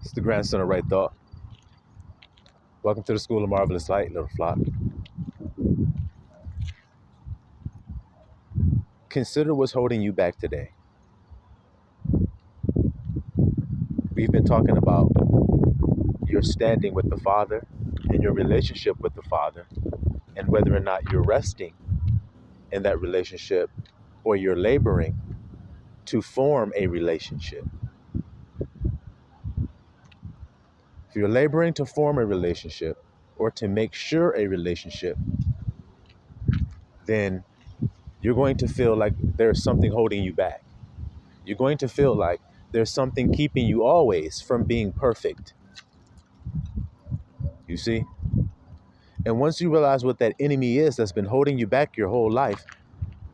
It's the grandson of Right Thought. Welcome to the School of Marvelous Light, little flock. Consider what's holding you back today. We've been talking about your standing with the Father and your relationship with the Father, and whether or not you're resting in that relationship or you're laboring to form a relationship. If you're laboring to form a relationship or to make sure a relationship, then you're going to feel like there's something holding you back. You're going to feel like there's something keeping you always from being perfect. You see? And once you realize what that enemy is that's been holding you back your whole life,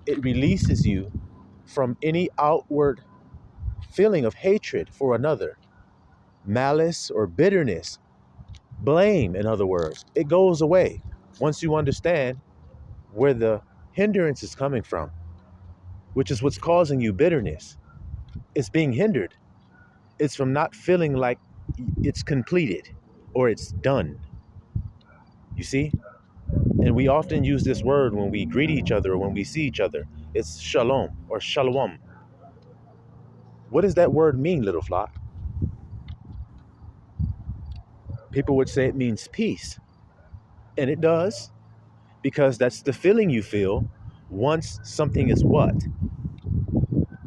it releases you from any outward feeling of hatred for another, malice or bitterness, blame, in other words. It goes away once you understand where the hindrance is coming from, which is what's causing you bitterness. It's being hindered. It's from not feeling like it's completed or it's done. You see? And we often use this word when we greet each other or when we see each other. It's shalom or shalom. What does that word mean, little flock? People would say it means peace. And it does, because that's the feeling you feel once something is what?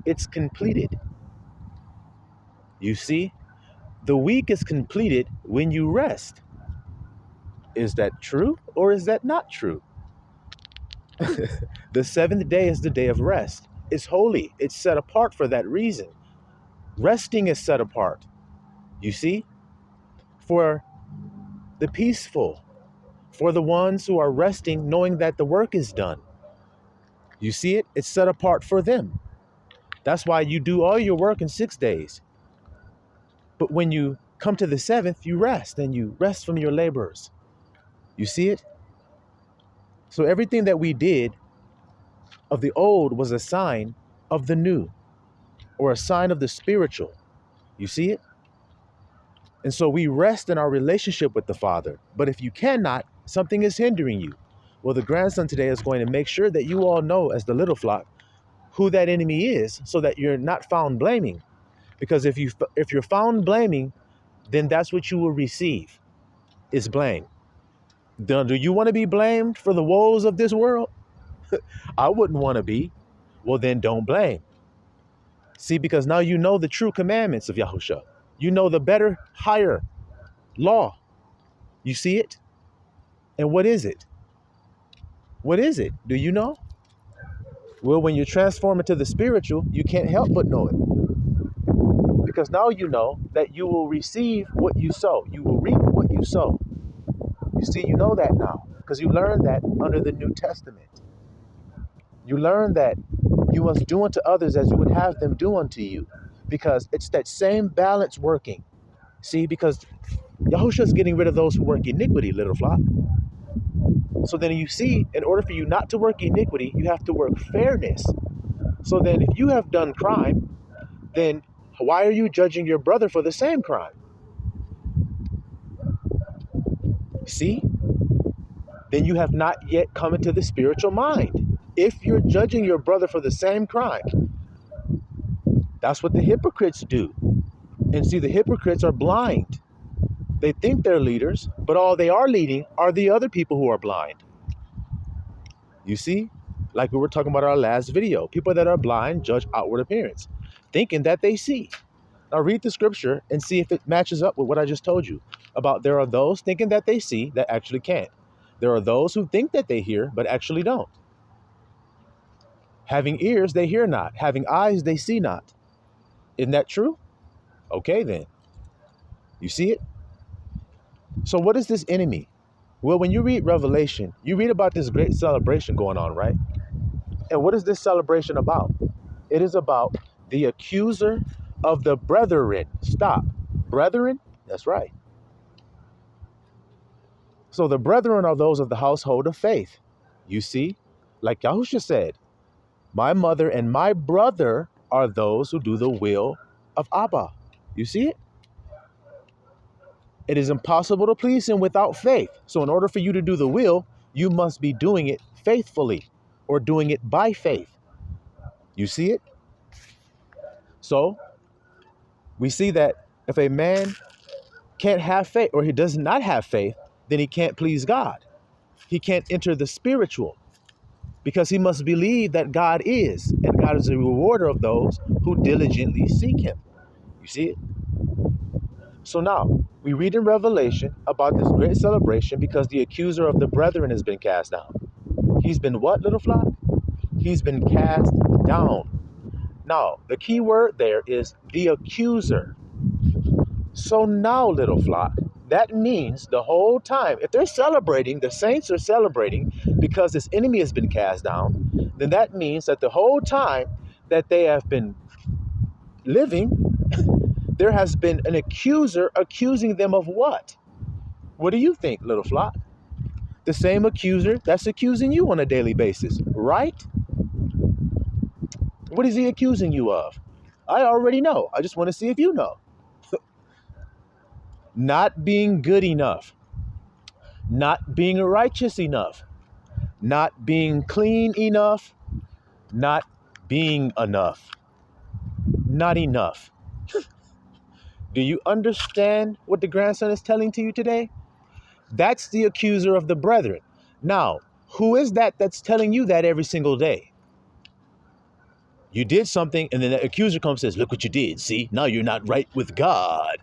It's completed. You see? The week is completed when you rest. Is that true or is that not true? The seventh day is the day of rest. It's holy. It's set apart for that reason. Resting is set apart. You see? For the peaceful, for the ones who are resting, knowing that the work is done. You see it? It's set apart for them. That's why you do all your work in 6 days. But when you come to the seventh, you rest and you rest from your labors. You see it? So everything that we did of the old was a sign of the new, or a sign of the spiritual. You see it? And so we rest in our relationship with the Father. But if you cannot, something is hindering you. Well, the grandson today is going to make sure that you all know, as the little flock, who that enemy is, so that you're not found blaming. Because if you're found blaming, then that's what you will receive, is blame. Do you want to be blamed for the woes of this world? I wouldn't want to be. Well, then don't blame. See, because now you know the true commandments of Yahusha. You know the better, higher law. You see it? And what is it? What is it? Do you know? Well, when you transform into the spiritual, you can't help but know it. Because now you know that you will receive what you sow. You will reap what you sow. You see, you know that now. Because you learned that under the New Testament. You learn that you must do unto others as you would have them do unto you. Because it's that same balance working. See, because Yahushua is getting rid of those who work iniquity, little flock. So then you see, in order for you not to work iniquity, you have to work fairness. So then if you have done crime, then why are you judging your brother for the same crime? See? Then you have not yet come into the spiritual mind. If you're judging your brother for the same crime, that's what the hypocrites do. And see, the hypocrites are blind. They think they're leaders, but all they are leading are the other people who are blind. You see? Like we were talking about our last video. People that are blind judge outward appearance, thinking that they see. Now read the scripture and see if it matches up with what I just told you about. There are those thinking that they see that actually can't. There are those who think that they hear but actually don't. Having ears, they hear not. Having eyes, they see not. Isn't that true? Okay, then. You see it? So what is this enemy? Well, when you read Revelation, you read about this great celebration going on, right? And what is this celebration about? It is about the accuser of the brethren. Stop. Brethren? That's right. So the brethren are those of the household of faith. You see, like Yahusha said, my mother and my brother are those who do the will of Abba. You see it? It is impossible to please him without faith. So in order for you to do the will, you must be doing it faithfully or doing it by faith. You see it? So we see that if a man can't have faith or he does not have faith, then he can't please God. He can't enter the spiritual because he must believe that God is, and God is a rewarder of those who diligently seek him. You see it? So now we read in Revelation about this great celebration because the accuser of the brethren has been cast down. He's been what, little flock? He's been cast down. Now, the key word there is the accuser. So now, little flock, that means the whole time, if they're celebrating, the saints are celebrating because this enemy has been cast down, then that means that the whole time that they have been living, there has been an accuser accusing them of what? What do you think, little flock? The same accuser that's accusing you on a daily basis, right? What is he accusing you of? I already know. I just want to see if you know. Not being good enough, not being righteous enough, not being clean enough, not being enough, not enough. Do you understand what the grandson is telling to you today? That's the accuser of the brethren. Now, who is that that's telling you that every single day? You did something and then the accuser comes and says, look what you did. See, now you're not right with God.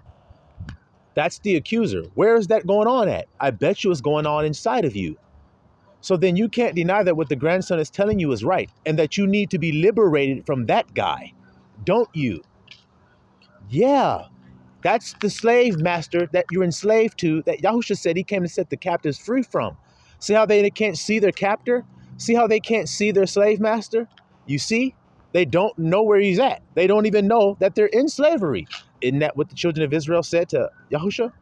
That's the accuser. Where is that going on at? I bet you it's going on inside of you. So then you can't deny that what the grandson is telling you is right and that you need to be liberated from that guy. Don't you? Yeah, that's the slave master that you're enslaved to, that Yahusha said he came to set the captives free from. See how they can't see their captor? See how they can't see their slave master? You see? They don't know where he's at. They don't even know that they're in slavery. Isn't that what the children of Israel said to Yahusha?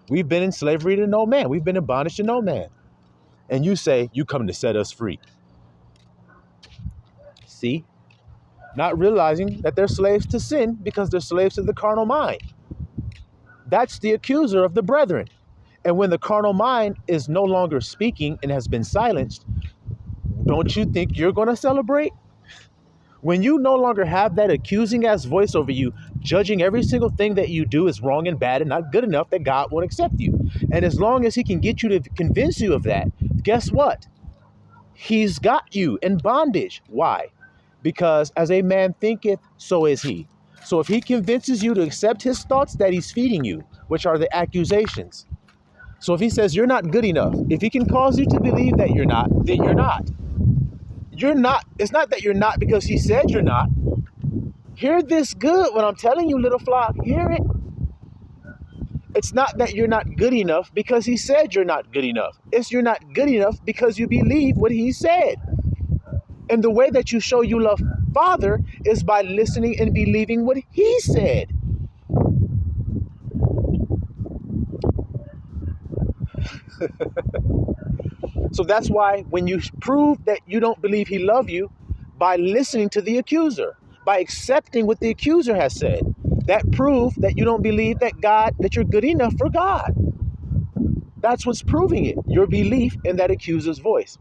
We've been in slavery to no man. We've been in bondage to no man. And you say, you come to set us free. See? Not realizing that they're slaves to sin because they're slaves to the carnal mind. That's the accuser of the brethren. And when the carnal mind is no longer speaking and has been silenced, don't you think you're going to celebrate? When you no longer have that accusing ass voice over you, judging every single thing that you do is wrong and bad and not good enough, that God won't accept you. And as long as he can get you to convince you of that, guess what? He's got you in bondage. Why? Because as a man thinketh, so is he. So if he convinces you to accept his thoughts that he's feeding you, which are the accusations. So if he says you're not good enough, if he can cause you to believe that you're not, then you're not. You're not. It's not that you're not because he said you're not. Hear this good when I'm telling you, little flock. Hear it. It's not that you're not good enough because he said you're not good enough. It's you're not good enough because you believe what he said. And the way that you show you love Father is by listening and believing what he said. So that's why when you prove that you don't believe he loves you, by listening to the accuser, by accepting what the accuser has said, that proves that you don't believe that you're good enough for God. That's what's proving it, your belief in that accuser's voice.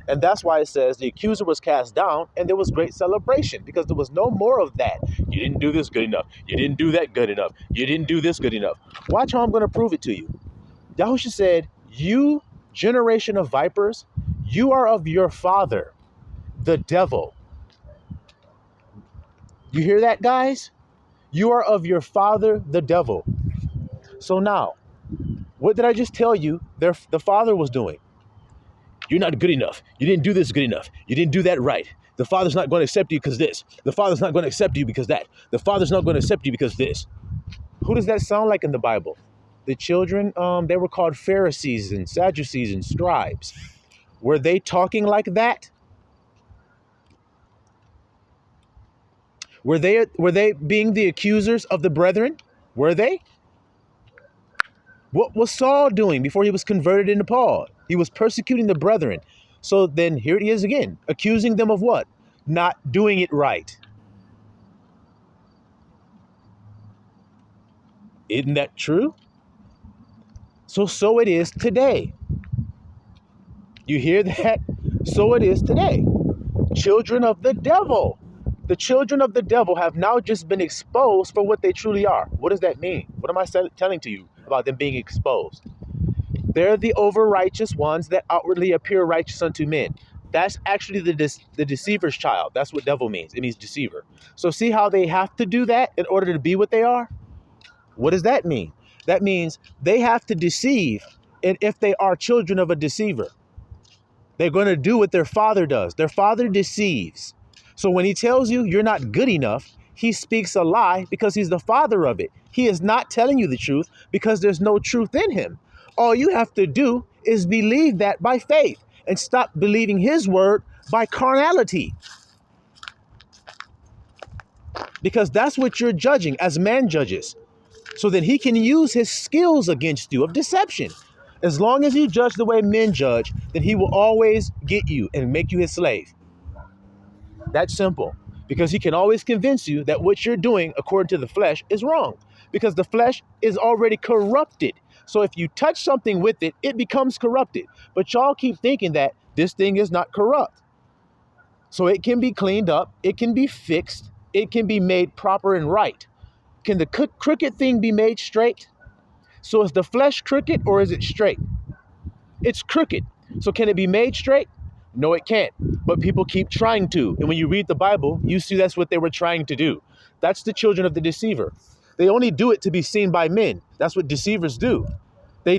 And that's why it says the accuser was cast down and there was great celebration because there was no more of that. You didn't do this good enough. You didn't do that good enough. You didn't do this good enough. Watch how I'm going to prove it to you. Yahusha said, you generation of vipers, you are of your father, the devil. You hear that, guys? You are of your father, the devil. So now, what did I just tell you the father was doing? You're not good enough. You didn't do this good enough. You didn't do that right. The Father's not going to accept you because this. The Father's not going to accept you because that. The Father's not going to accept you because this. Who does that sound like in the Bible? The children, they were called Pharisees and Sadducees and scribes. Were they talking like that? Were they being the accusers of the brethren? Were they? What was Saul doing before he was converted into Paul? He was persecuting the brethren. So then here he is again, accusing them of what? Not doing it right. Isn't that true? So it is today. You hear that? So it is today. Children of the devil. The children of the devil have now just been exposed for what they truly are. What does that mean? What am I telling to you about them being exposed? They're the over-righteous ones that outwardly appear righteous unto men. That's actually the deceiver's child. That's what devil means. It means deceiver. So see how they have to do that in order to be what they are? What does that mean? That means they have to deceive. And if they are children of a deceiver, they're going to do what their father does. Their father deceives. So when he tells you you're not good enough, he speaks a lie because he's the father of it. He is not telling you the truth because there's no truth in him. All you have to do is believe that by faith and stop believing his word by carnality. Because that's what you're judging as man judges. So that he can use his skills against you of deception. As long as you judge the way men judge, then he will always get you and make you his slave. That's simple. Because he can always convince you that what you're doing according to the flesh is wrong. Because the flesh is already corrupted. So if you touch something with it, it becomes corrupted. But y'all keep thinking that this thing is not corrupt. So it can be cleaned up. It can be fixed. It can be made proper and right. Can the crooked thing be made straight? So is the flesh crooked or is it straight? It's crooked. So can it be made straight? No, it can't. But people keep trying to. And when you read the Bible, you see that's what they were trying to do. That's the children of the deceiver. They only do it to be seen by men. That's what deceivers do. They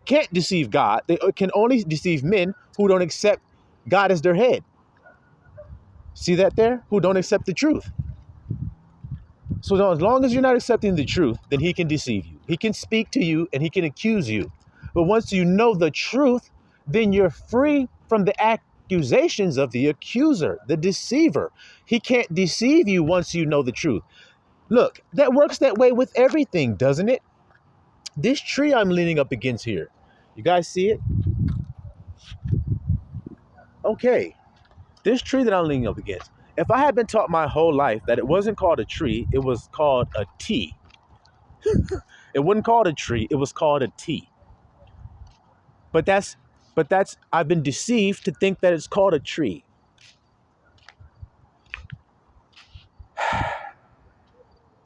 can't deceive God. They can only deceive men who don't accept God as their head. See that there? Who don't accept the truth. So as long as you're not accepting the truth, then he can deceive you. He can speak to you and he can accuse you. But once you know the truth, then you're free from the accusations of the accuser, the deceiver. He can't deceive you once you know the truth. Look, that works that way with everything, doesn't it? This tree I'm leaning up against here. You guys see it? Okay. This tree that I'm leaning up against. If I had been taught my whole life that it wasn't called a tree, it was called a T. It wasn't called a tree, it was called a T. But that's I've been deceived to think that it's called a tree.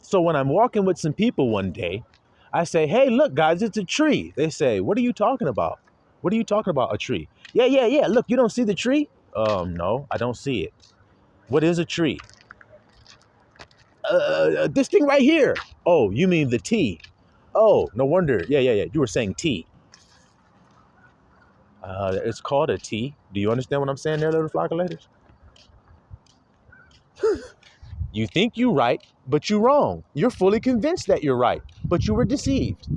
So when I'm walking with some people one day, I say, hey, look, guys, it's a tree. They say, what are you talking about? What are you talking about, a tree? Yeah. Look, you don't see the tree? No, I don't see it. What is a tree? This thing right here. Oh, you mean the T. Oh, no wonder. Yeah. You were saying T. It's called a T. Do you understand what I'm saying there, little flockulators? You think you're right, but you're wrong. You're fully convinced that you're right, but you were deceived.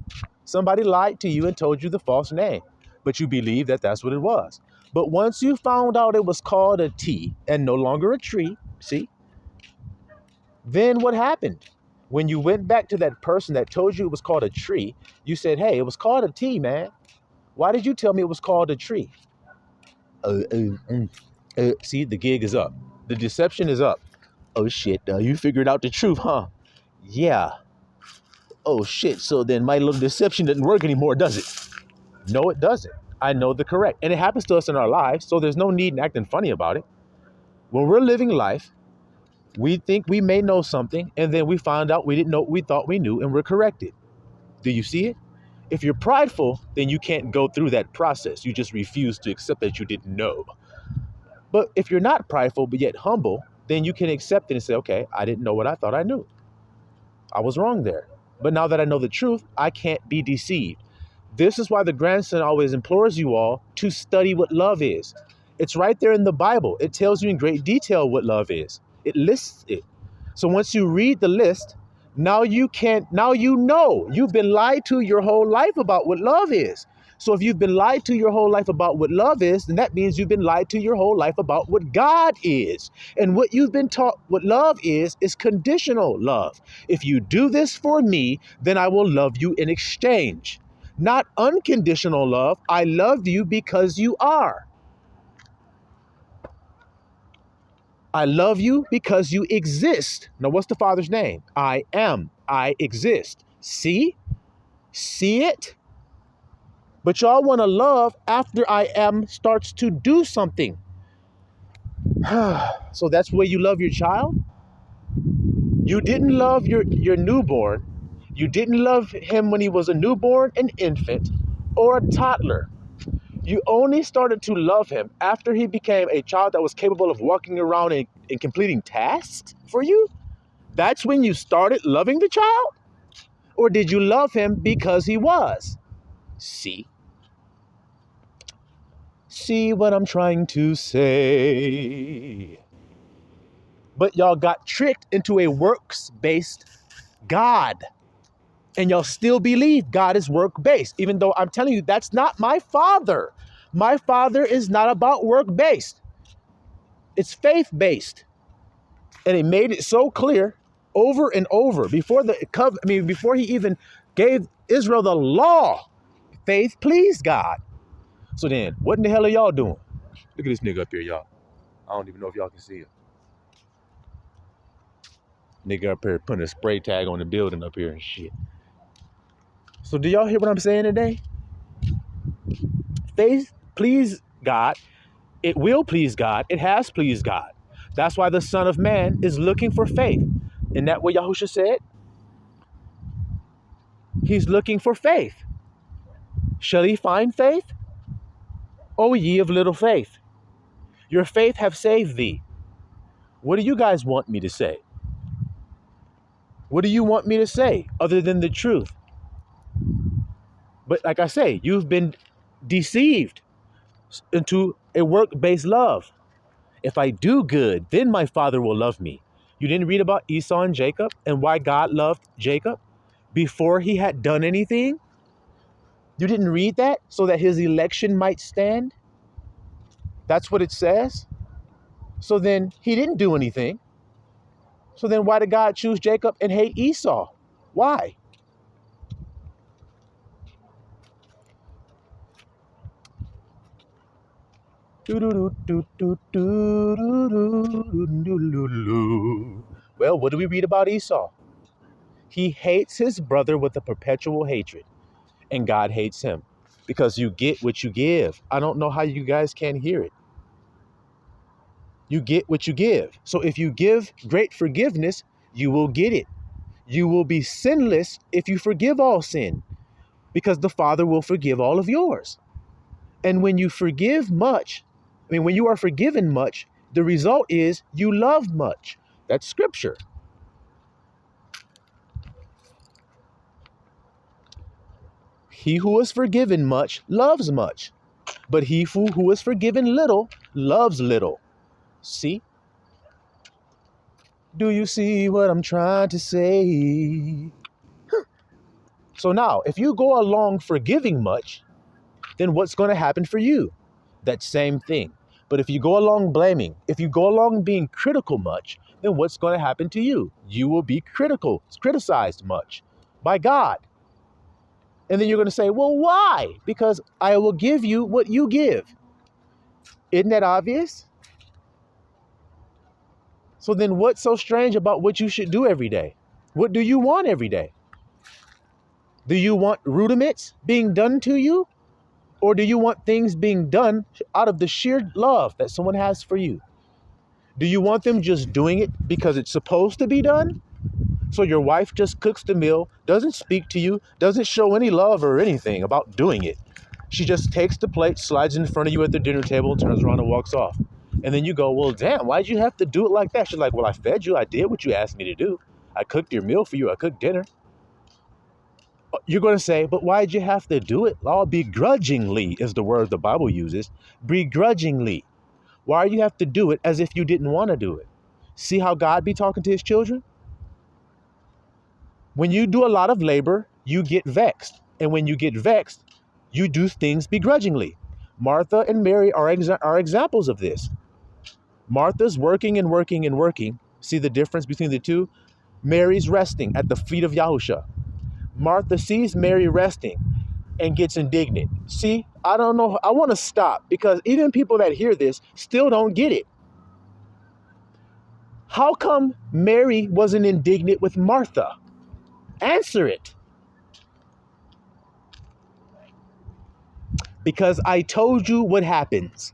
Somebody lied to you and told you the false name, but you believe that that's what it was. But once you found out it was called a T and no longer a tree, see? Then what happened? When you went back to that person that told you it was called a tree, you said, hey, it was called a T, man. Why did you tell me it was called a tree? See, the gig is up. The deception is up. Oh, shit, you figured out the truth, huh? Yeah. Oh, shit, so then my little deception doesn't work anymore, does it? No, it doesn't. I know the correct. And it happens to us in our lives, so there's no need in acting funny about it. When we're living life, we think we may know something, and then we find out we didn't know what we thought we knew, and we're corrected. Do you see it? If you're prideful, then you can't go through that process. You just refuse to accept that you didn't know. But if you're not prideful, but yet humble, then you can accept it and say, okay, I didn't know what I thought I knew. I was wrong there. But now that I know the truth, I can't be deceived. This is why the grandson always implores you all to study what love is. It's right there in the Bible. It tells you in great detail what love is. It lists it. So once you read the list, now you know you've been lied to your whole life about what love is. So if you've been lied to your whole life about what love is, then that means you've been lied to your whole life about what God is. And what you've been taught what love is conditional love. If you do this for me, then I will love you in exchange. Not unconditional love. I love you because you are. I love you because you exist. Now, what's the Father's name? I am. I exist. See? See it? But y'all want to love after I am starts to do something. So that's where you love your child? You didn't love your newborn. You didn't love him when he was a newborn, an infant, or a toddler. You only started to love him after he became a child that was capable of walking around and completing tasks for you? That's when you started loving the child? Or did you love him because he was? See? See what I'm trying to say? But y'all got tricked into a works-based God. And y'all still believe God is work-based, even though I'm telling you that's not my father. My father is not about work-based. It's faith-based. And he made it so clear over and over before he even gave Israel the law. Faith pleased God. So then, what in the hell are y'all doing? Look at this nigga up here, y'all. I don't even know if y'all can see him. Nigga up here putting a spray tag on the building up here and shit. So do y'all hear what I'm saying today? Faith please God. It will please God. It has pleased God. That's why the Son of Man is looking for faith. Isn't that what Yahusha said? He's looking for faith. Shall he find faith? O ye of little faith. Your faith have saved thee. What do you guys want me to say? What do you want me to say other than the truth? But like I say, you've been deceived into a work-based love. If I do good, then my father will love me. You didn't read about Esau and Jacob and why God loved Jacob before he had done anything? You didn't read that so that his election might stand? That's what it says. So then he didn't do anything. So then why did God choose Jacob and hate Esau? Why? Well, what do we read about Esau? He hates his brother with a perpetual hatred, and God hates him because you get what you give. I don't know how you guys can hear it. You get what you give. So if you give great forgiveness, you will get it. You will be sinless if you forgive all sin, because the Father will forgive all of yours. And when you forgive much, when you are forgiven much, the result is you love much. That's scripture. He who is forgiven much loves much, but he who is forgiven little loves little. See? Do you see what I'm trying to say? So now, if you go along forgiving much, then what's going to happen for you? That same thing. But if you go along blaming, if you go along being critical much, then what's going to happen to you? You will be criticized much by God. And then you're going to say, well, why? Because I will give you what you give. Isn't that obvious? So then what's so strange about what you should do every day? What do you want every day? Do you want rudiments being done to you? Or do you want things being done out of the sheer love that someone has for you? Do you want them just doing it because it's supposed to be done? So your wife just cooks the meal, doesn't speak to you, doesn't show any love or anything about doing it. She just takes the plate, slides in front of you at the dinner table, turns around and walks off. And then you go, well, damn, why'd you have to do it like that? She's like, well, I fed you. I did what you asked me to do. I cooked your meal for you. I cooked dinner. You're going to say, but why'd you have to do it? All begrudgingly is the word the Bible uses. Begrudgingly. Why do you have to do it as if you didn't want to do it? See how God be talking to his children? When you do a lot of labor, you get vexed. And when you get vexed, you do things begrudgingly. Martha and Mary are examples of this. Martha's working and working and working. See the difference between the two? Mary's resting at the feet of Yahusha. Martha sees Mary resting and gets indignant. See, I don't know. I want to stop because even people that hear this still don't get it. How come Mary wasn't indignant with Martha? Answer it. because I told you what happens.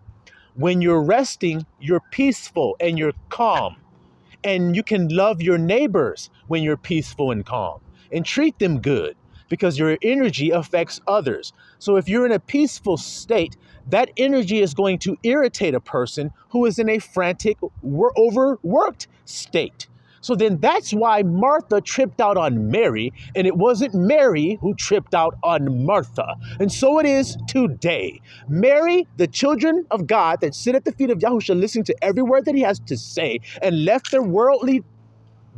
When you're resting, you're peaceful and you're calm. And you can love your neighbors when you're peaceful and calm and treat them good because your energy affects others. So if you're in a peaceful state, that energy is going to irritate a person who is in a frantic, overworked state. So then that's why Martha tripped out on Mary, and it wasn't Mary who tripped out on Martha. And so it is today. Mary, the children of God that sit at the feet of Yahushua, listening to every word that he has to say, and left their worldly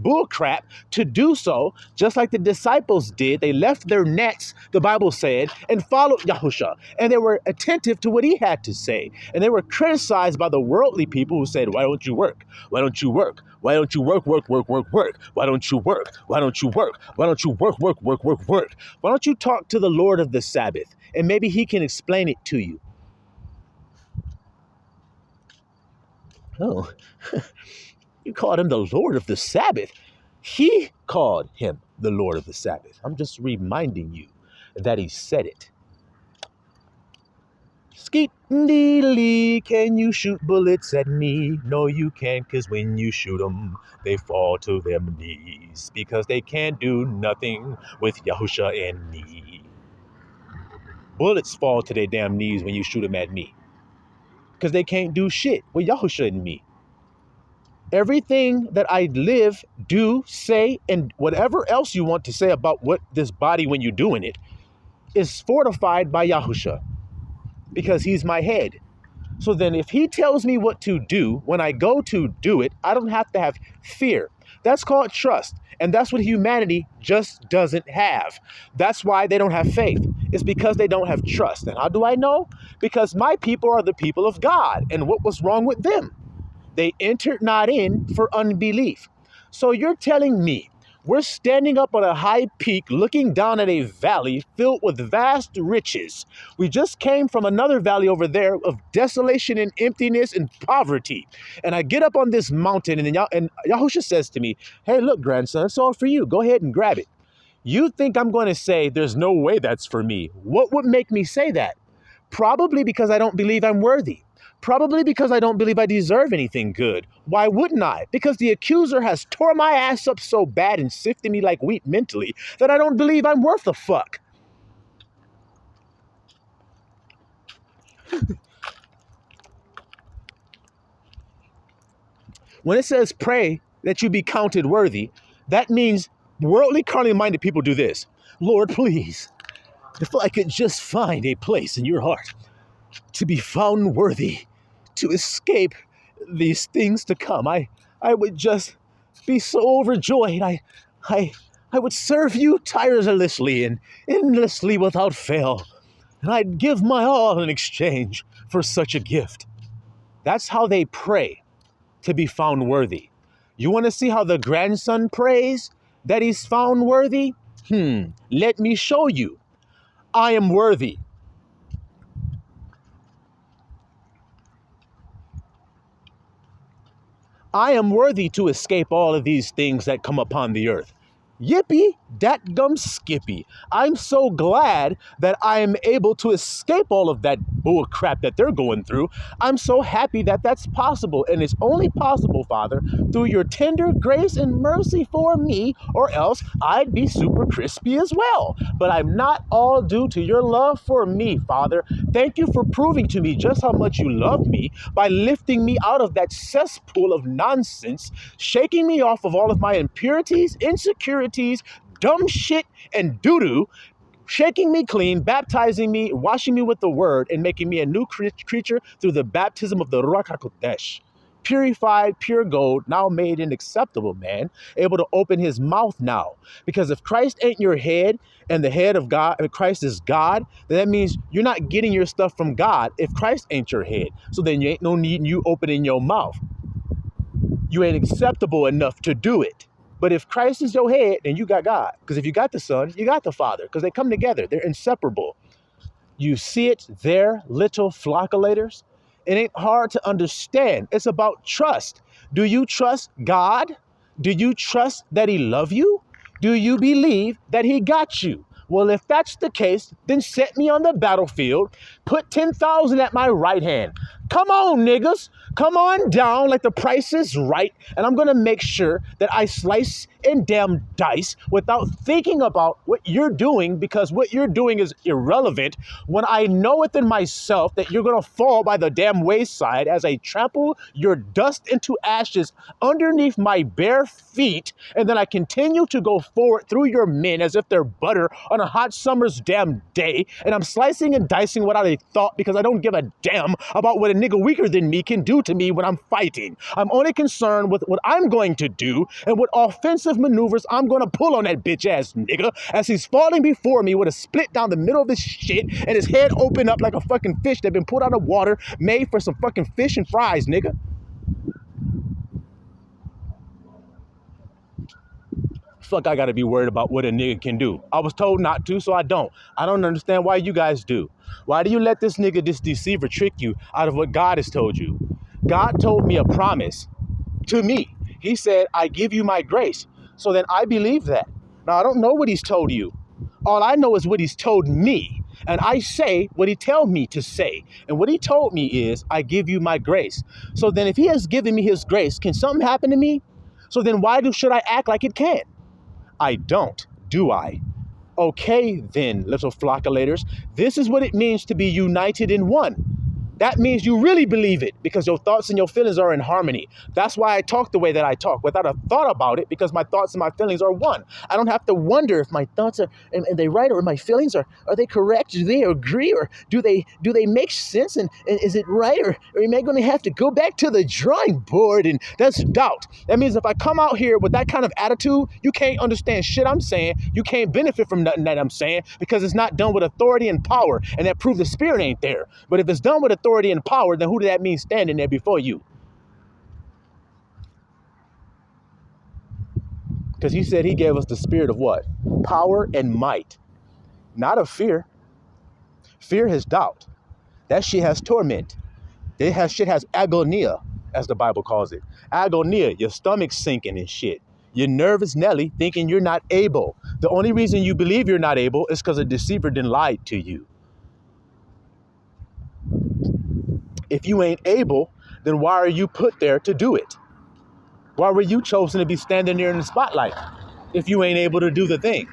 bullcrap to do so, just like the disciples did. They left their nets, the Bible said, and followed Yahusha. And they were attentive to what he had to say. And they were criticized by the worldly people who said, why don't you work? Why don't you work? Why don't you work? Why don't you work? Why don't you work? Why don't you work? Why don't you talk to the Lord of the Sabbath? And maybe he can explain it to you. Oh, you called him the Lord of the Sabbath. He called him the Lord of the Sabbath. I'm just reminding you that he said it. Skeet dee can you shoot bullets at me? No, you can't, because when you shoot them, they fall to their knees because they can't do nothing with Yahusha and me. Bullets fall to their damn knees when you shoot them at me because they can't do shit with Yahusha and me. Everything that I live, do, say, and whatever else you want to say about what this body when you're doing it is fortified by Yahusha because he's my head. So then if he tells me what to do, when I go to do it, I don't have to have fear. That's called trust. And that's what humanity just doesn't have. That's why they don't have faith. It's because they don't have trust. And how do I know? Because my people are the people of God. And what was wrong with them? They entered not in for unbelief. So you're telling me we're standing up on a high peak looking down at a valley filled with vast riches. We just came from another valley over there of desolation and emptiness and poverty. And I get up on this mountain and Yahusha says to me, hey, look, grandson, it's all for you. Go ahead and grab it. You think I'm going to say there's no way that's for me? What would make me say that? Probably because I don't believe I'm worthy. Probably because I don't believe I deserve anything good. Why wouldn't I? Because the accuser has tore my ass up so bad and sifted me like wheat mentally that I don't believe I'm worth a fuck. When it says pray that you be counted worthy, that means worldly, carnally minded people do this. Lord, please, if I could just find a place in your heart to be found worthy to escape these things to come, I would just be so overjoyed. I would serve you tirelessly and endlessly without fail, and I'd give my all in exchange for such a gift. That's how they pray to be found worthy. You want to see how the grandson prays that he's found worthy? Let me show you. I am worthy. I am worthy to escape all of these things that come upon the earth. Yippee, dat gum skippy. I'm so glad that I am able to escape all of that bull crap that they're going through. I'm so happy that that's possible. And it's only possible, Father, through your tender grace and mercy for me, or else I'd be super crispy as well. But I'm not, all due to your love for me, Father. Thank you for proving to me just how much you love me by lifting me out of that cesspool of nonsense, shaking me off of all of my impurities, insecurities, dumb shit, and doo-doo, shaking me clean, baptizing me, washing me with the word, and making me a new creature through the baptism of the Ruach HaKodesh. Purified, pure gold, now made an acceptable man, able to open his mouth now. Because if Christ ain't your head, and the head of God, and Christ is God, then that means you're not getting your stuff from God if Christ ain't your head. So then you ain't no need in you opening your mouth. You ain't acceptable enough to do it. But if Christ is your head, then you got God. Because if you got the Son, you got the Father. Because they come together. They're inseparable. You see it there, little flockulators? It ain't hard to understand. It's about trust. Do you trust God? Do you trust that he loves you? Do you believe that he got you? Well, if that's the case, then set me on the battlefield, put 10,000 at my right hand. Come on, niggas. Come on down like the price is right. And I'm going to make sure that I slice and damn dice without thinking about what you're doing, because what you're doing is irrelevant when I know within myself that you're going to fall by the damn wayside as I trample your dust into ashes underneath my bare feet. And then I continue to go forward through your men as if they're butter on a hot summer's damn day. And I'm slicing and dicing without a thought because I don't give a damn about what a nigga weaker than me can do to me when I'm fighting. I'm only concerned with what I'm going to do and what offensive maneuvers I'm going to pull on that bitch ass nigga as he's falling before me with a split down the middle of his shit and his head open up like a fucking fish that been put out of water made for some fucking fish and fries, nigga. Fuck, I gotta be worried about what a nigga can do. I was told not to, so I don't. I don't understand why you guys do. Why do you let this nigga, this deceiver, trick you out of what God has told you? God told me a promise to me. He said, I give you my grace. So then I believe that. Now, I don't know what he's told you. All I know is what he's told me. And I say what he tells me to say. And what he told me is, I give you my grace. So then if he has given me his grace, can something happen to me? So then should I act like it can? I don't, do I? Okay then, little flockulators, this is what it means to be united in one. That means you really believe it because your thoughts and your feelings are in harmony. That's why I talk the way that I talk without a thought about it, because my thoughts and my feelings are one. I don't have to wonder if my thoughts are and they right, or my feelings are they correct? Do they agree, or do they make sense? And is it right, or am I going to have to go back to the drawing board? And that's doubt. That means if I come out here with that kind of attitude, you can't understand shit I'm saying. You can't benefit from nothing that I'm saying because it's not done with authority and power, and that proves the spirit ain't there. But if it's done with authority and power, then who does that mean standing there before you? Because he said he gave us the spirit of what? Power and might. Not of fear. Fear has doubt. That shit has torment. Shit has agonia, as the Bible calls it. Agonia, your stomach sinking and shit. You're nervous Nelly thinking you're not able. The only reason you believe you're not able is because a deceiver didn't lie to you. If you ain't able, then why are you put there to do it? Why were you chosen to be standing there in the spotlight if you ain't able to do the thing?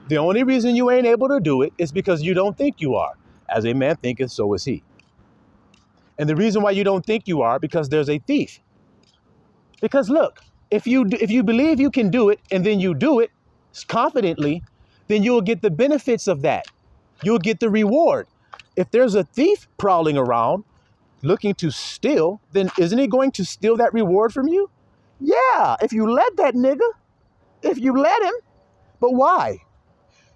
The only reason you ain't able to do it is because you don't think you are. As a man thinketh, so is he. And the reason why you don't think you are, because there's a thief. Because look, if you believe you can do it and then you do it confidently, then you'll get the benefits of that. You'll get the reward. If there's a thief prowling around looking to steal, then isn't he going to steal that reward from you? Yeah, if you let that nigga, if you let him. But why?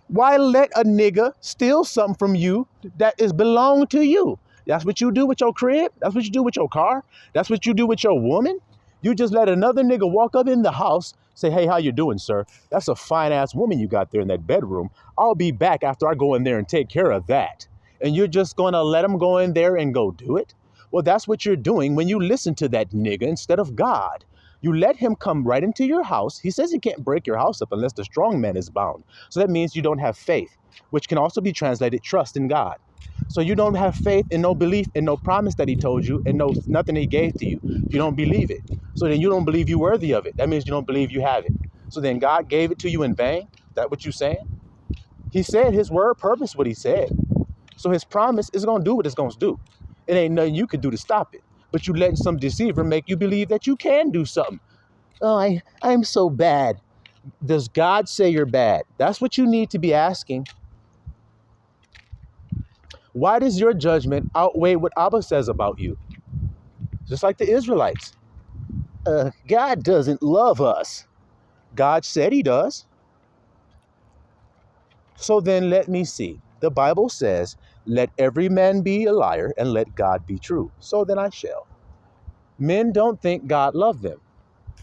Why let a nigga steal something from you that is belong to you? That's what you do with your crib. That's what you do with your car. That's what you do with your woman. You just let another nigga walk up in the house, say, hey, how you doing, sir? That's a fine ass woman you got there in that bedroom. I'll be back after I go in there and take care of that. And you're just going to let him go in there and go do it? Well, that's what you're doing when you listen to that nigga instead of God. You let him come right into your house. He says he can't break your house up unless the strong man is bound. So that means you don't have faith, which can also be translated trust in God. So you don't have faith and no belief and no promise that he told you and nothing he gave to you. You don't believe it. So then you don't believe you're worthy of it. That means you don't believe you have it. So then God gave it to you in vain? That what you're saying? He said his word purpose what he said. So his promise is going to do what it's going to do. It ain't nothing you can do to stop it. But you letting some deceiver make you believe that you can do something. Oh, I'm so bad. Does God say you're bad? That's what you need to be asking. Why does your judgment outweigh what Abba says about you? Just like the Israelites. God doesn't love us. God said he does. So then let me see. The Bible says, let every man be a liar and let God be true. So then I shall. Men don't think God loves them.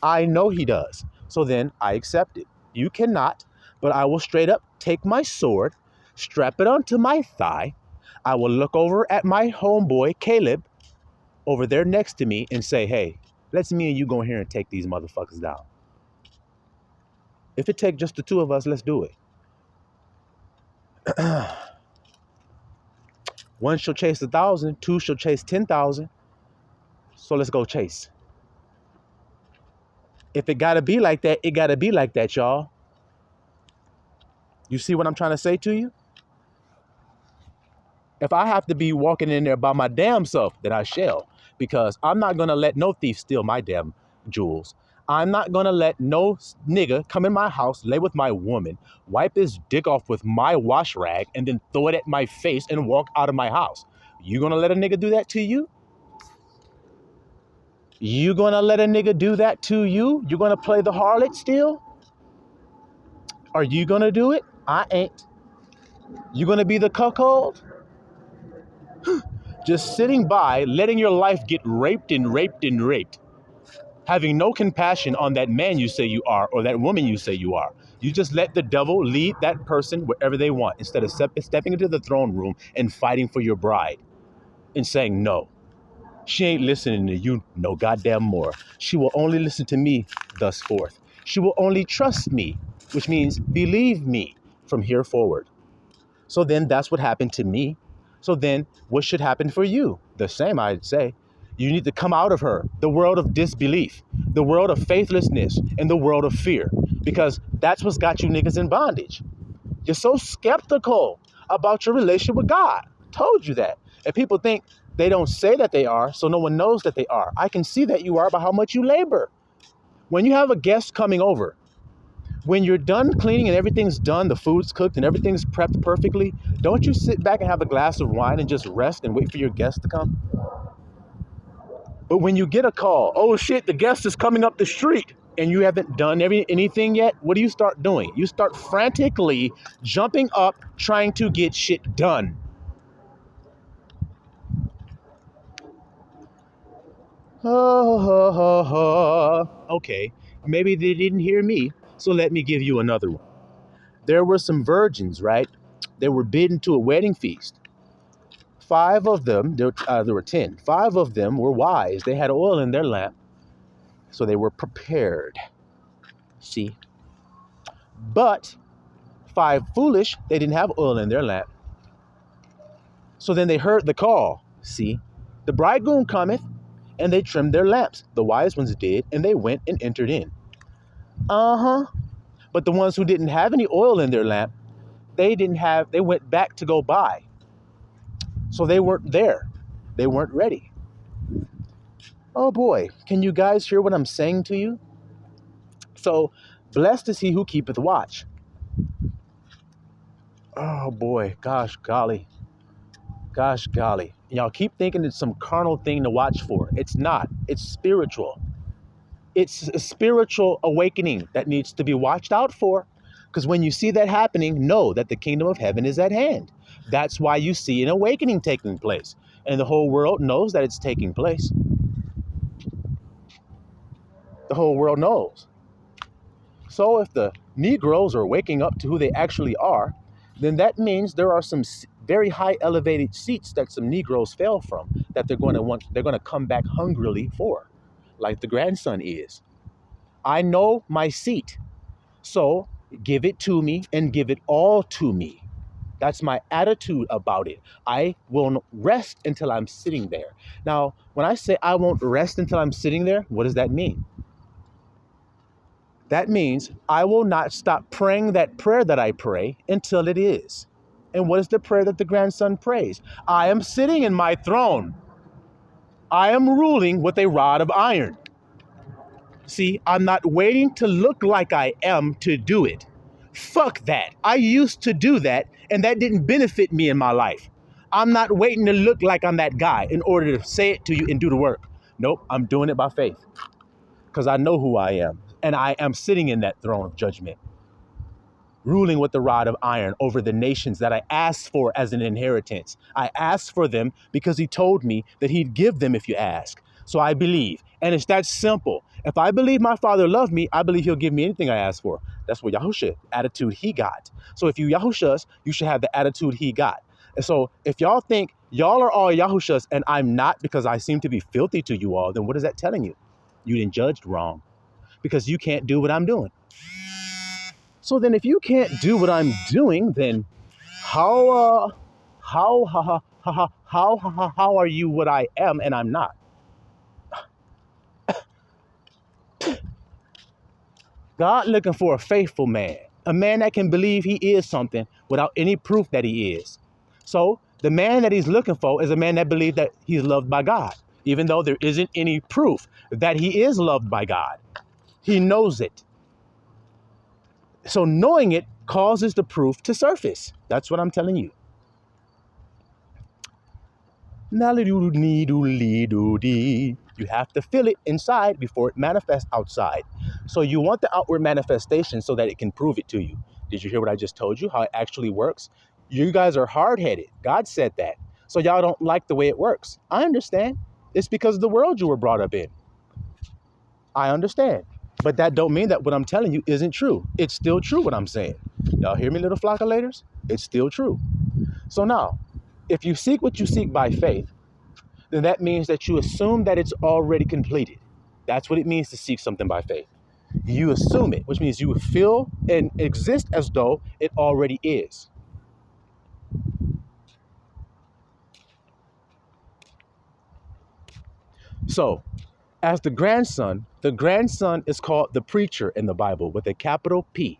I know he does. So then I accept it. You cannot, but I will straight up take my sword, strap it onto my thigh. I will look over at my homeboy, Caleb, over there next to me and say, hey, let's me and you go in here and take these motherfuckers down. If it takes just the two of us, let's do it. One shall chase 1,000, two shall chase 10,000. So let's go chase. If it gotta be like that, it gotta be like that, y'all. You see what I'm trying to say to you? If I have to be walking in there by my damn self, then I shall. Because I'm not gonna let no thief steal my damn jewels. I'm not gonna let no nigga come in my house, lay with my woman, wipe his dick off with my wash rag, and then throw it at my face and walk out of my house. You gonna let a nigga do that to you? You gonna let a nigga do that to you? You gonna play the harlot still? Are you gonna do it? I ain't. You gonna be the cuckold? Just sitting by, letting your life get raped and raped and raped, having no compassion on that man you say you are or that woman you say you are. You just let the devil lead that person wherever they want instead of stepping into the throne room and fighting for your bride and saying, no, she ain't listening to you no goddamn more. She will only listen to me thus forth. She will only trust me, which means believe me from here forward. So then that's what happened to me. So then what should happen for you? The same, I'd say. You need to come out of her, the world of disbelief, the world of faithlessness, and the world of fear, because that's what's got you niggas in bondage. You're so skeptical about your relationship with God. Told you that. And people think they don't say that they are, so no one knows that they are. I can see that you are by how much you labor. When you have a guest coming over, when you're done cleaning and everything's done, the food's cooked and everything's prepped perfectly, don't you sit back and have a glass of wine and just rest and wait for your guest to come? But when you get a call, oh shit, the guest is coming up the street, and you haven't done anything yet, what do you start doing? You start frantically jumping up, trying to get shit done. Okay, maybe they didn't hear me, so let me give you another one. There were some virgins, right? They were bidden to a wedding feast. Five of them, there were 10. Five of them were wise. They had oil in their lamp, so they were prepared. See? But five foolish, they didn't have oil in their lamp. So then they heard the call. See? The bridegroom cometh, and they trimmed their lamps. The wise ones did, and they went and entered in. But the ones who didn't have any oil in their lamp, they went back to go buy. So they weren't there. They weren't ready. Oh boy, can you guys hear what I'm saying to you? So, blessed is he who keepeth watch. Oh boy, gosh golly. Y'all keep thinking it's some carnal thing to watch for. It's not. It's spiritual. It's a spiritual awakening that needs to be watched out for. Because when you see that happening, know that the kingdom of heaven is at hand. That's why you see an awakening taking place. And the whole world knows that it's taking place. The whole world knows. So if the Negroes are waking up to who they actually are, then that means there are some very high elevated seats that some Negroes fell from that they're going to come back hungrily for, like the grandson is. I know my seat, so give it to me and give it all to me. That's my attitude about it. I won't rest until I'm sitting there. Now, when I say I won't rest until I'm sitting there, what does that mean? That means I will not stop praying that prayer that I pray until it is. And what is the prayer that the grandson prays? I am sitting in my throne. I am ruling with a rod of iron. See, I'm not waiting to look like I am to do it. Fuck that. I used to do that, and that didn't benefit me in my life. I'm not waiting to look like I'm that guy in order to say it to you and do the work. Nope, I'm doing it by faith because I know who I am, and I am sitting in that throne of judgment, ruling with the rod of iron over the nations that I asked for as an inheritance. I asked for them because he told me that he'd give them if you ask. So I believe, and it's that simple. If I believe my father loved me, I believe he'll give me anything I ask for. That's what Yahusha, attitude he got. So if you Yahushas, you should have the attitude he got. And so if y'all think y'all are all Yahushas and I'm not because I seem to be filthy to you all, then what is that telling you? You didn't judged wrong because you can't do what I'm doing. So then if you can't do what I'm doing, then how how are you what I am and I'm not? God looking for a faithful man, a man that can believe he is something without any proof that he is. So the man that he's looking for is a man that believes that he's loved by God, even though there isn't any proof that he is loved by God. He knows it. So knowing it causes the proof to surface. That's what I'm telling you. You have to feel it inside before it manifests outside. So you want the outward manifestation so that it can prove it to you. Did you hear what I just told you? How it actually works? You guys are hard-headed. God said that. So y'all don't like the way it works. I understand. It's because of the world you were brought up in. I understand. But that don't mean that what I'm telling you isn't true. It's still true what I'm saying. Y'all hear me, little flockulators? It's still true. So now, if you seek what you seek by faith, then that means that you assume that it's already completed. That's what it means to seek something by faith. You assume it, which means you feel and exist as though it already is. So, as the grandson is called the preacher in the Bible with a capital P.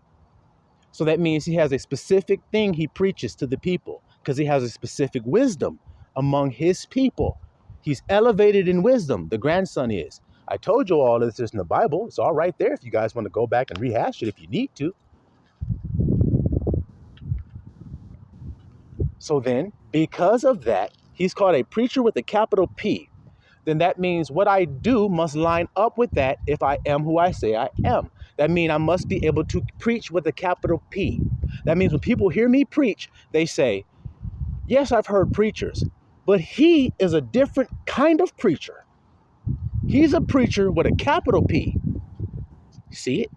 So that means he has a specific thing he preaches to the people because he has a specific wisdom among his people. He's elevated in wisdom, the grandson is. I told you all this is in the Bible. It's all right there if you guys want to go back and rehash it if you need to. So then, because of that, he's called a preacher with a capital P. Then that means what I do must line up with that if I am who I say I am. That means I must be able to preach with a capital P. That means when people hear me preach, they say, yes, I've heard preachers, but he is a different kind of preacher. He's a preacher with a capital P. See it?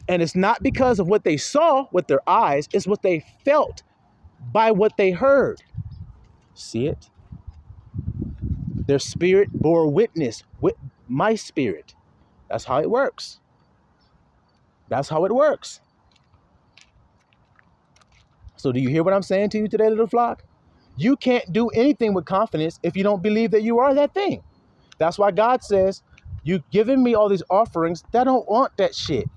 And it's not because of what they saw with their eyes, it's what they felt by what they heard. See it? Their spirit bore witness with my spirit. That's how it works. That's how it works. So do you hear what I'm saying to you today, little flock? You can't do anything with confidence if you don't believe that you are that thing. That's why God says, you giving me all these offerings that don't want that shit.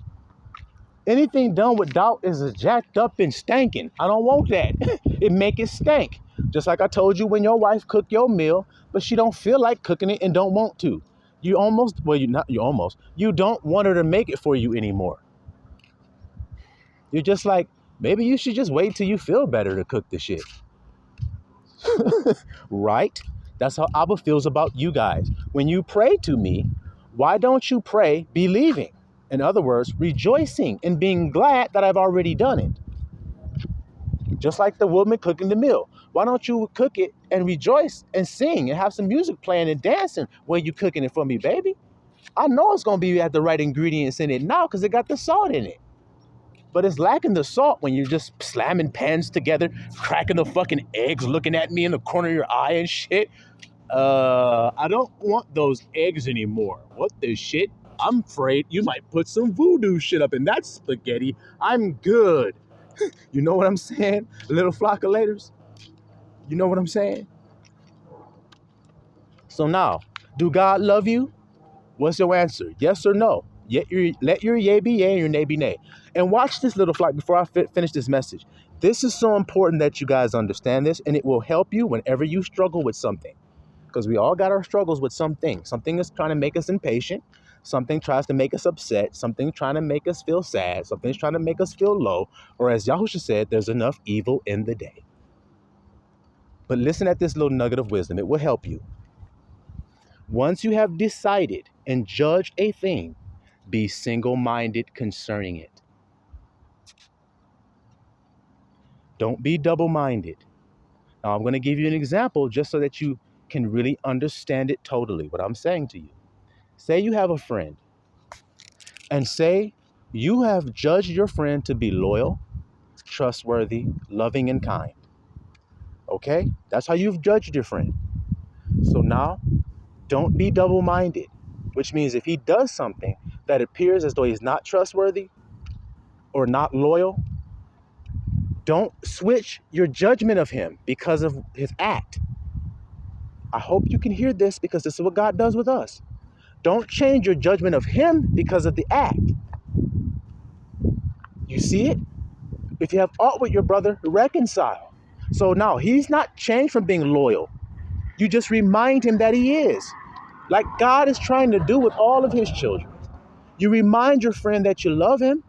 Anything done with doubt is a jacked up and stanking. I don't want that. It make it stank. Just like I told you when your wife cooked your meal, but she don't feel like cooking it and don't want to. You don't want her to make it for you anymore. You're just like, maybe you should just wait till you feel better to cook the shit. Right? That's how Abba feels about you guys. When you pray to me, why don't you pray believing? In other words, rejoicing and being glad that I've already done it. Just like the woman cooking the meal. Why don't you cook it and rejoice and sing and have some music playing and dancing when you cooking it for me, baby? I know it's going to be at the right ingredients in it now because it got the salt in it. But it's lacking the salt when you're just slamming pans together, cracking the fucking eggs, looking at me in the corner of your eye and shit. I don't want those eggs anymore. What the shit? I'm afraid you might put some voodoo shit up in that spaghetti. I'm good. You know what I'm saying? Little flockulators? You know what I'm saying? So now, do God love you? What's your answer? Yes or no? Let your yea be yea and your nay be nay. And watch this, little flock, before I finish this message. This is so important that you guys understand this, and it will help you whenever you struggle with something. Because we all got our struggles with something. Something is trying to make us impatient. Something tries to make us upset. Something trying to make us feel sad. Something's trying to make us feel low. Or as Yahusha said, there's enough evil in the day. But listen at this little nugget of wisdom. It will help you. Once you have decided and judged a thing, be single-minded concerning it. Don't be double-minded. Now, I'm going to give you an example just so that you can really understand it totally, what I'm saying to you. Say you have a friend, and say you have judged your friend to be loyal, trustworthy, loving, and kind. Okay? That's how you've judged your friend. So now, don't be double-minded, which means if he does something that appears as though he's not trustworthy or not loyal, Don't switch your judgment of him because of his act. I hope you can hear this because this is what God does with us. Don't change your judgment of him because of the act. You see it? If you have aught with your brother, reconcile. So now he's not changed from being loyal. You just remind him that he is. Like God is trying to do with all of his children. You remind your friend that you love him.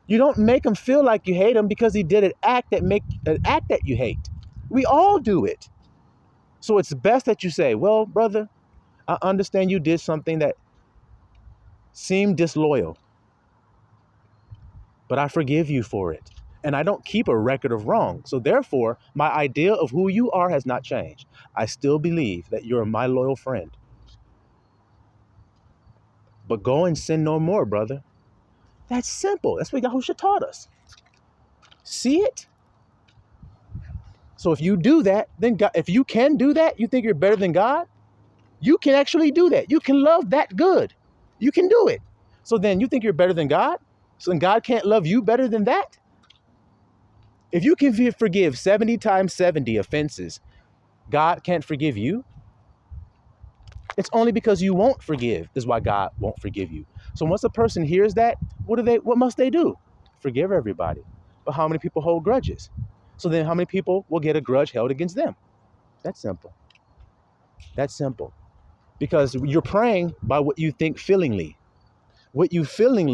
You don't make him feel like you hate him because he did an act that you hate. We all do it. So it's best that you say, well, brother, I understand you did something that seemed disloyal, but I forgive you for it. And I don't keep a record of wrong. So therefore, my idea of who you are has not changed. I still believe that you're my loyal friend. But go and sin no more, brother. That's simple. That's what Yahushua taught us. See it? So if you do that, then God, if you can do that, you think you're better than God? You can actually do that. You can love that good. You can do it. So then you think you're better than God? So then God can't love you better than that? If you can forgive 70 times 70 offenses, God can't forgive you? It's only because you won't forgive is why God won't forgive you. So once a person hears that, what must they do? Forgive everybody. But how many people hold grudges? So then how many people will get a grudge held against them? That's simple. That's simple. Because you're praying by what you think feelingly. What you feel,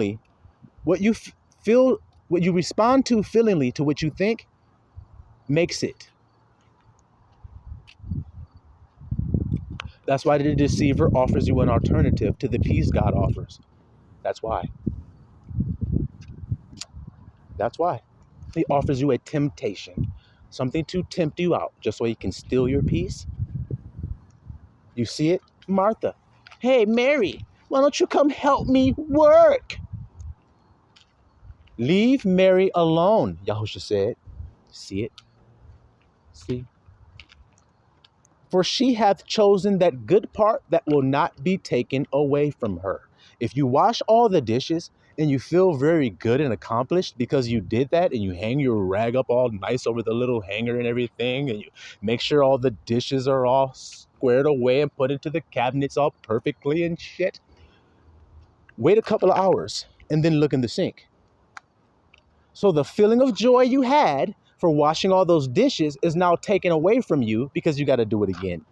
what you respond to feelingly to what you think makes it. That's why the deceiver offers you an alternative to the peace God offers. That's why. That's why. He offers you a temptation, something to tempt you out, just so he can steal your peace. You see it? Martha. Hey, Mary, why don't you come help me work? Leave Mary alone, Yahushua said. See it? See? For she hath chosen that good part that will not be taken away from her. If you wash all the dishes and you feel very good and accomplished because you did that, and you hang your rag up all nice over the little hanger and everything, and you make sure all the dishes are all squared away and put into the cabinets all perfectly and shit, wait a couple of hours and then look in the sink. So the feeling of joy you had for washing all those dishes is now taken away from you because you got to do it again.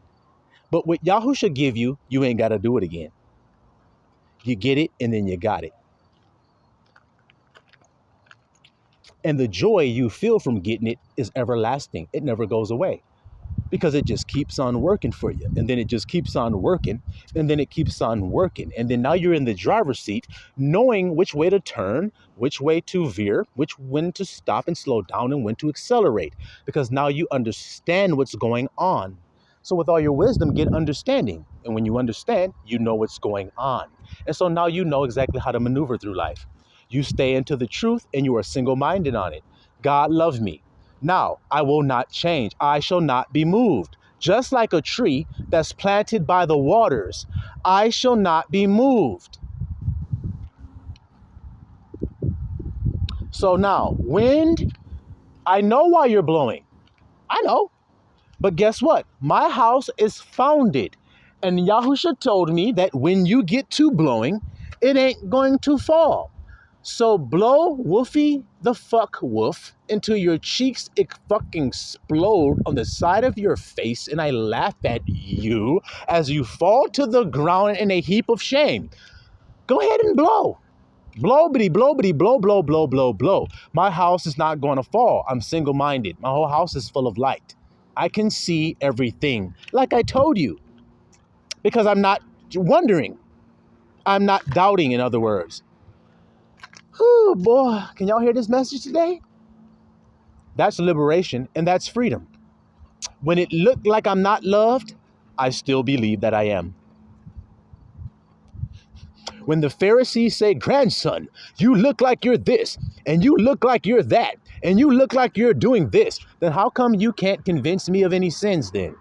But what Yahushua give you, you ain't got to do it again. You get it, and then you got it. And the joy you feel from getting it is everlasting. It never goes away because it just keeps on working for you. And then it just keeps on working. And then it keeps on working. And then now you're in the driver's seat, knowing which way to turn, which way to veer, when to stop and slow down, and when to accelerate. Because now you understand what's going on. So with all your wisdom, get understanding. And when you understand, you know what's going on. And so now you know exactly how to maneuver through life. You stay into the truth and you are single-minded on it. God loves me. Now, I will not change. I shall not be moved. Just like a tree that's planted by the waters, I shall not be moved. So now, wind, I know why you're blowing. I know. But guess what? My house is founded. And Yahusha told me that when you get to blowing, it ain't going to fall. So blow woofy the fuck woof until your cheeks fucking explode on the side of your face, and I laugh at you as you fall to the ground in a heap of shame. Go ahead and blow. Blow, bitty, blow, bitty, blow, blow, blow, blow, blow. My house is not going to fall. I'm single-minded. My whole house is full of light. I can see everything, like I told you, because I'm not wondering. I'm not doubting, in other words. Oh boy, can y'all hear this message today? That's liberation and that's freedom. When it looked like I'm not loved, I still believe that I am. When the Pharisees say, grandson, you look like you're this, and you look like you're that, and you look like you're doing this, then how come you can't convince me of any sins then?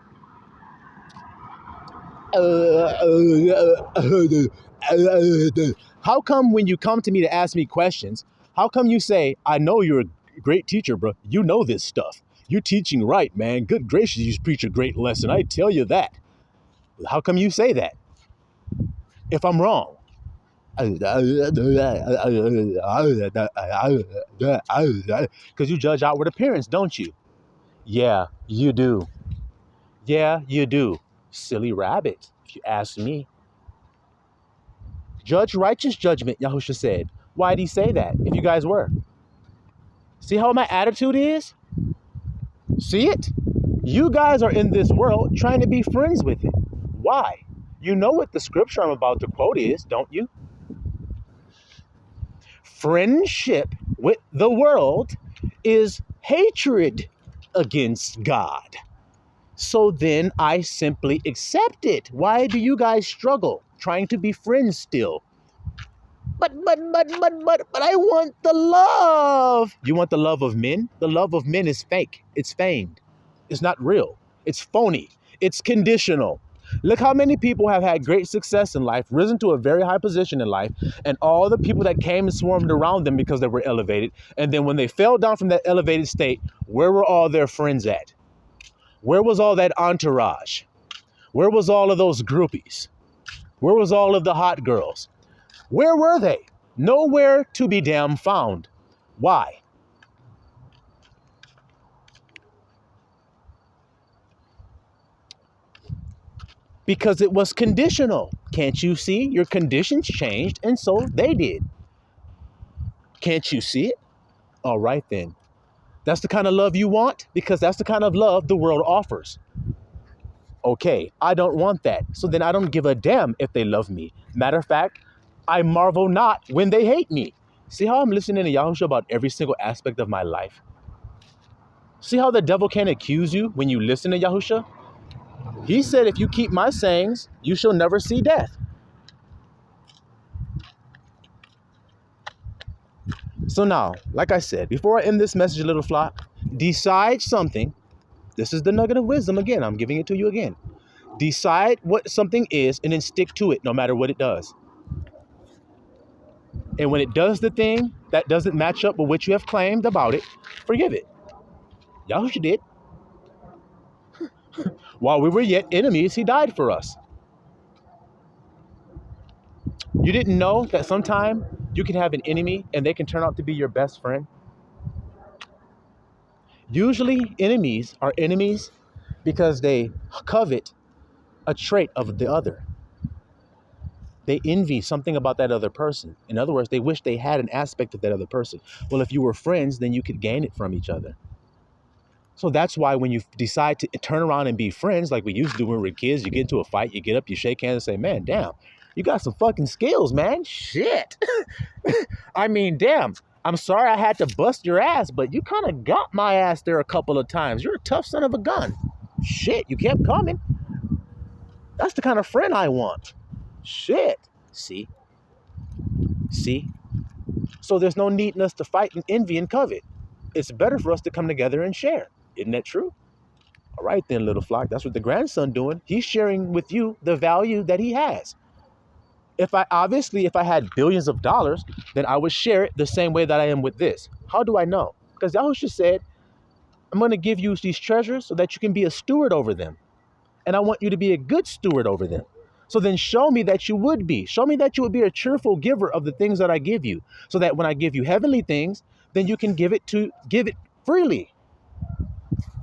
How come when you come to me to ask me questions, how come you say, I know you're great teacher, bro. You know this stuff. You're teaching right, man. Good gracious, you preach a great lesson. I tell you that. How come you say that? If I'm wrong. Because you judge outward appearance, don't you? Yeah, you do. Yeah, you do. Silly rabbit, if you ask me. Judge righteous judgment, Yahusha said. Why'd he say that if you guys were? See how my attitude is? See it? You guys are in this world trying to be friends with it. Why? You know what the scripture I'm about to quote is, don't you? Friendship with the world is hatred against God. So then I simply accept it. Why do you guys struggle trying to be friends still? But I want the love. You want the love of men? The love of men is fake. It's feigned. It's not real. It's phony. It's conditional. Look how many people have had great success in life, risen to a very high position in life, and all the people that came and swarmed around them because they were elevated. And then when they fell down from that elevated state, where were all their friends at? Where was all that entourage? Where was all of those groupies? Where was all of the hot girls? Where were they? Nowhere to be damn found. Why? Because it was conditional. Can't you see? Your conditions changed, and so they did. Can't you see it? All right, then. That's the kind of love you want? Because that's the kind of love the world offers. Okay, I don't want that. So then I don't give a damn if they love me. Matter of fact, I marvel not when they hate me. See how I'm listening to Yahusha about every single aspect of my life? See how the devil can't accuse you when you listen to Yahusha? He said, if you keep my sayings, you shall never see death. So now, like I said, before I end this message, little flock, decide something. This is the nugget of wisdom. Again, I'm giving it to you again. Decide what something is and then stick to it no matter what it does. And when it does the thing that doesn't match up with what you have claimed about it, forgive it. Yahusha did. While we were yet enemies, he died for us. You didn't know that sometime you can have an enemy and they can turn out to be your best friend? Usually enemies are enemies because they covet a trait of the other. They envy something about that other person. In other words, they wish they had an aspect of that other person. Well, if you were friends, then you could gain it from each other. So that's why when you decide to turn around and be friends, like we used to do when we were kids, you get into a fight, you get up, you shake hands and say, man, damn, you got some fucking skills, man. Shit. I mean, damn, I'm sorry I had to bust your ass, but you kind of got my ass there a couple of times. You're a tough son of a gun. Shit, you kept coming. That's the kind of friend I want. Shit. See? So there's no need in us to fight and envy and covet. It's better for us to come together and share. Isn't that true? All right then, little flock. That's what the grandson doing. He's sharing with you the value that he has. If I had billions of dollars, then I would share it the same way that I am with this. How do I know? Because Yahushua said, I'm going to give you these treasures so that you can be a steward over them. And I want you to be a good steward over them. So then show me that you would be. Show me that you would be a cheerful giver of the things that I give you. So that when I give you heavenly things, then you can give it freely.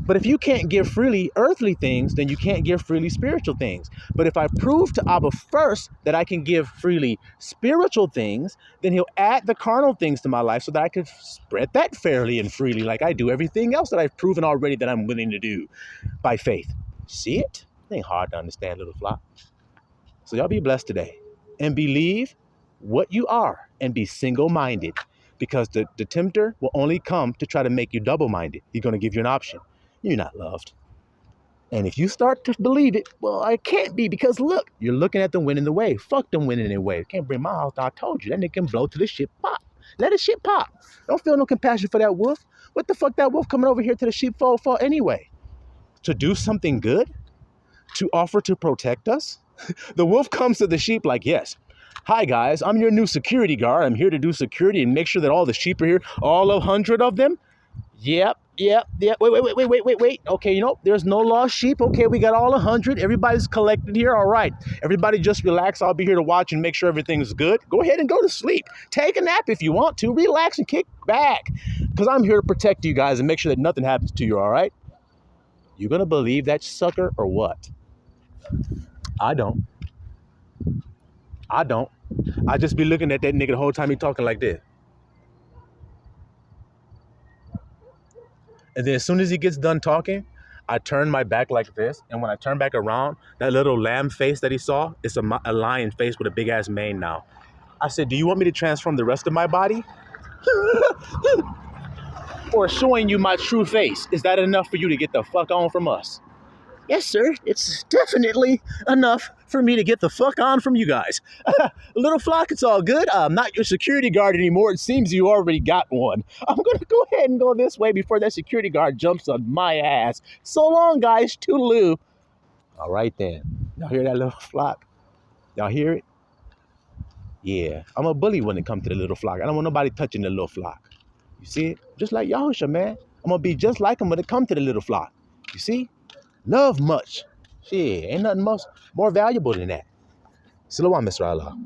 But if you can't give freely earthly things, then you can't give freely spiritual things. But if I prove to Abba first that I can give freely spiritual things, then he'll add the carnal things to my life so that I can spread that fairly and freely like I do everything else that I've proven already that I'm willing to do by faith. See it? It ain't hard to understand, little flock. So y'all be blessed today and believe what you are and be single-minded, because the tempter will only come to try to make you double-minded. He's going to give you an option. You're not loved. And if you start to believe it, well, I can't be, because look, you're looking at them winning the wave. Fuck them winning the wave. Can't bring my house down. I told you, that nigga can blow till the shit pop. Let the shit pop. Don't feel no compassion for that wolf. What the fuck that wolf coming over here to the sheepfold for anyway? To do something good? To offer to protect us? The wolf comes to the sheep like, yes. Hi guys, I'm your new security guard. I'm here to do security and make sure that all the sheep are here, all 100 of them. Yep. Wait. Okay, there's no lost sheep. Okay, we got all 100. Everybody's collected here. All right. Everybody just relax. I'll be here to watch and make sure everything's good. Go ahead and go to sleep. Take a nap if you want to. Relax and kick back. Because I'm here to protect you guys and make sure that nothing happens to you, all right? You gonna believe that sucker or what? I don't. I just be looking at that nigga the whole time he talking like this. And then as soon as he gets done talking, I turn my back like this. And when I turn back around, that little lamb face that he saw, it's a lion face with a big ass mane now. I said, do you want me to transform the rest of my body? Or showing you my true face? Is that enough for you to get the fuck on from us? Yes, sir. It's definitely enough for me to get the fuck on from you guys. Little flock, it's all good. I'm not your security guard anymore. It seems you already got one. I'm going to go ahead and go this way before that security guard jumps on my ass. So long, guys. Toodaloo. All right, then. Y'all hear that little flock? Y'all hear it? Yeah. I'm a bully when it comes to the little flock. I don't want nobody touching the little flock. You see it? Just like Yahusha, man. I'm going to be just like him when it comes to the little flock. You see? Love much. Shit, ain't nothing more valuable than that. Salawam, Mr. Allah.